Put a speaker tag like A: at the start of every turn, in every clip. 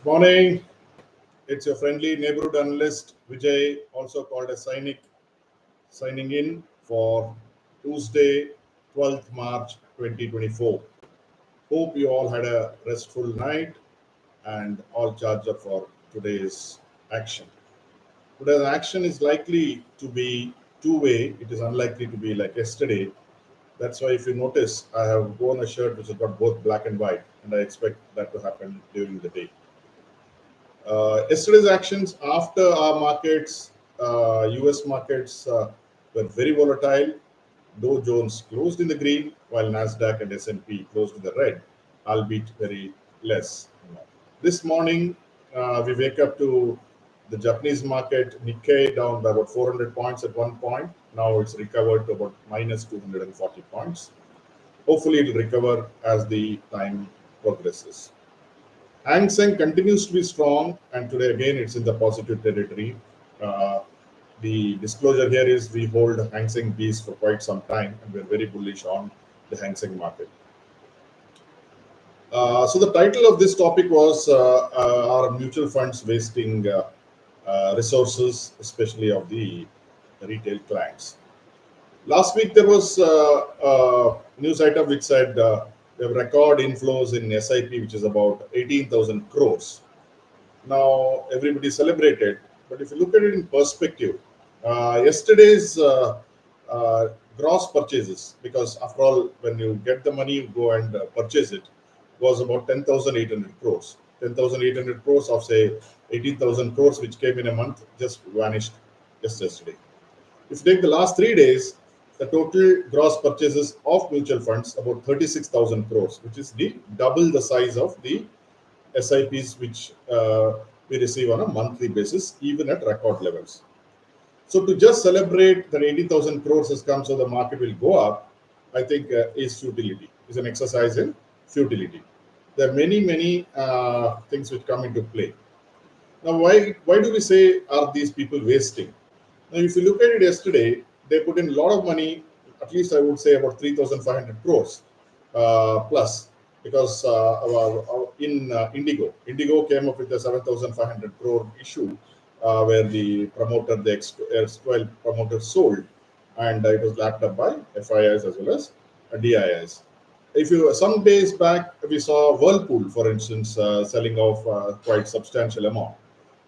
A: Morning. It's your friendly neighborhood analyst Vijay, also called as Cynic, signing in for Tuesday, 12th March 2024. Hope you all had a restful night and all charged up for today's action. Today's action is likely to be two-way. It is unlikely to be like yesterday. That's why if you notice, I have worn a shirt which has got both black and white, and I expect that to happen during the day. Yesterday's actions after our markets, US markets were very volatile. Dow Jones closed in the green, while Nasdaq and S&P closed in the red, albeit very less. This morning, we wake up to the Japanese market Nikkei down by about 400 points at one point. Now it's recovered to about minus 240 points. Hopefully, it will recover as the time progresses. Hang Seng continues to be strong, and today again it's in the positive territory. Uh, the disclosure here is we hold Hang Seng Bs for quite some time, and we're very bullish on the Hang Seng market. So the title of this topic was are mutual funds wasting resources, especially of the retail clients. Last week there was a news item which said we have record inflows in SIP, which is about 18,000 crores. Now everybody celebrated, but if you look at it in perspective, yesterday's gross purchases, because after all, when you get the money, you go and purchase it, was about 10,800 crores. 10,800 crores of say 18,000 crores, which came in a month, just vanished just yesterday. If you take the last 3 days, the total gross purchases of mutual funds about 36,000 crores, which is the double the size of the SIPs which we receive on a monthly basis, even at record levels. So to just celebrate that 80,000 crores has come, so the market will go up, I think is futility. Is an exercise in futility. There are many things which come into play. Now, why do we say are these people wasting? Now, if you look at it yesterday, they put in a lot of money. At least I would say about 3,500 crores plus, because in Indigo came up with a 7,500 crore issue where the promoter, the erstwhile promoter, sold, and it was lapped up by FIIs as well as DIIs. If you some days back we saw Whirlpool, for instance, selling off quite substantial amount,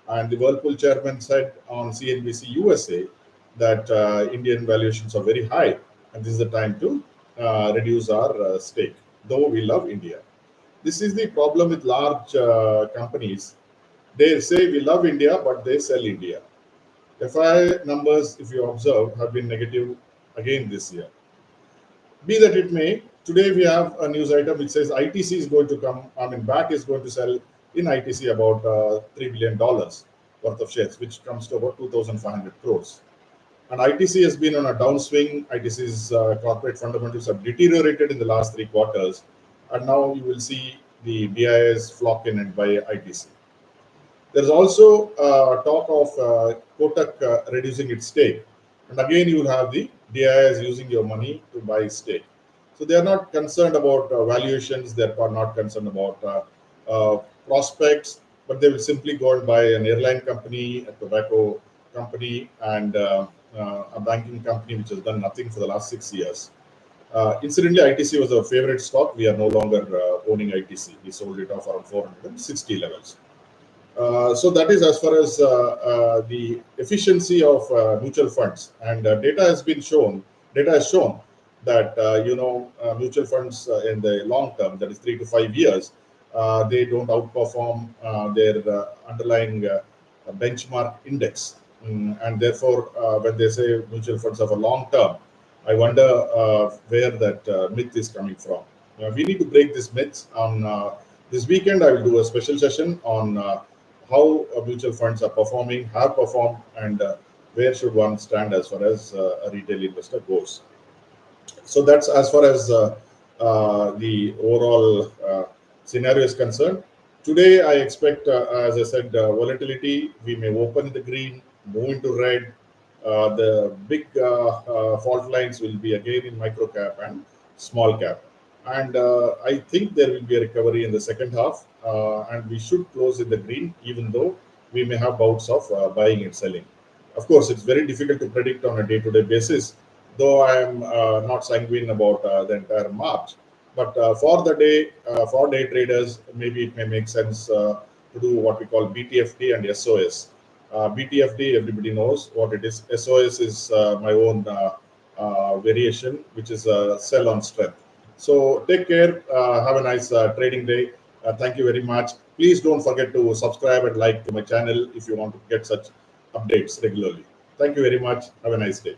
A: and the Whirlpool chairman said on CNBC USA that Indian valuations are very high, and this is the time to reduce our stake, though we love India. This is the problem with large companies. They say we love India, but they sell India. FI numbers, if you observe, have been negative again this year. Be that it may, today we have a news item which says ITC is going to come, BAT is going to sell in ITC about $3 billion worth of shares, which comes to about 2,500 crores. And ITC has been on a downswing. ITC's corporate fundamentals have deteriorated in the last 3 quarters. And now you will see the BIS flock in and buy ITC. There's also talk of Kotak reducing its stake. And again, you will have the DIIs using your money to buy stake. So they are not concerned about valuations. They are not concerned about prospects, but they will simply go and buy an airline company, a tobacco company, and a banking company which has done nothing for the last 6 years. Incidentally, ITC was our favorite stock. We are no longer owning ITC. We sold it off around 460 levels. So that is as far as the efficiency of mutual funds, and data has shown that mutual funds in the long term, that is 3 to 5 years, they don't outperform their underlying benchmark index. And therefore, when they say mutual funds are for long term, I wonder where that myth is coming from. We need to break this myth. On this weekend, I will do a special session on how mutual funds are performing, have performed, and where should one stand as far as a retail investor goes. So that's as far as the overall scenario is concerned. Today, I expect, as I said, volatility. We may open in the green, move into red. The big fault lines will be again in micro cap and small cap. and I think there will be a recovery in the second half, and we should close in the green, even though we may have bouts of buying and selling. Of course, it's very difficult to predict on a day-to-day basis, though I am not sanguine about the entire March. But for the day, for day traders, maybe it may make sense to do what we call BTFD and SOS. BTFD, everybody knows what it is. SOS is my own variation, which is sell on strength. So take care. Have a nice trading day. Thank you very much. Please don't forget to subscribe and like to my channel if you want to get such updates regularly. Thank you very much. Have a nice day.